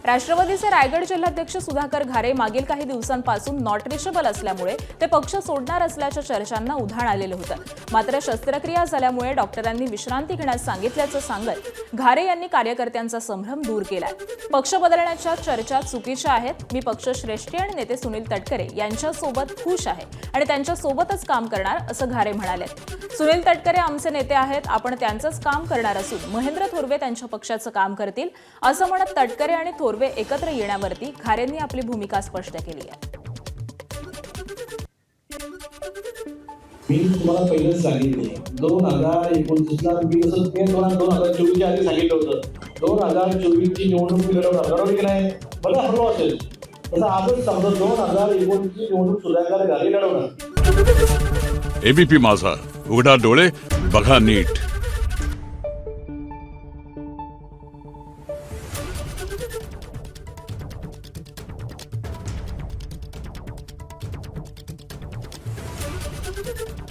राष्ट्रवादीचे रायगड जिल्हाध्यक्ष सुधाकर घारे मागील काही दिवसांपासून नॉट रिचेबल असल्यामुळे ते पक्ष सोडणार असल्याच्या चर्चांना उधाण आलेलं होतं। मात्र शस्त्रक्रिया झाल्यामुळे डॉक्टरांनी विश्रांती घेण्यास सांगितल्याचं सांगत घारे यांनी कार्यकर्त्यांचा संभ्रम दूर केलाय। पक्ष बदलण्याच्या चर्चा चुकीच्या आहेत। मी पक्षश्रेष्ठी आणि नेते सुनील तटकरे यांच्यासोबत खुश आहे आणि त्यांच्यासोबतच काम करणार असं घारे म्हणाले। सुनील तटकरे आमचे नेते आहेत, आपण त्यांचंच काम करणार असून महेंद्र थोरवे त्यांच्या पक्षाचं काम करतील असं म्हणत तटकरे आणि थोरवे एकत्र येण्यावरती घारेंनी आपली भूमिका स्पष्ट केली आहे। मी तुम्हाला पहिलेच सांगितले 2029ला मी जसं 2024च्या आधी सांगितलं होतं 2024ची निवडणूक लढवणार, बरोबर की नाही? मला हवं असेल तसं आजच समजा 2029ची निवडणूक सुधाकर घारे लढवणार। एबीपी माझा, उघडा डोळे बघा नीट। Thank you.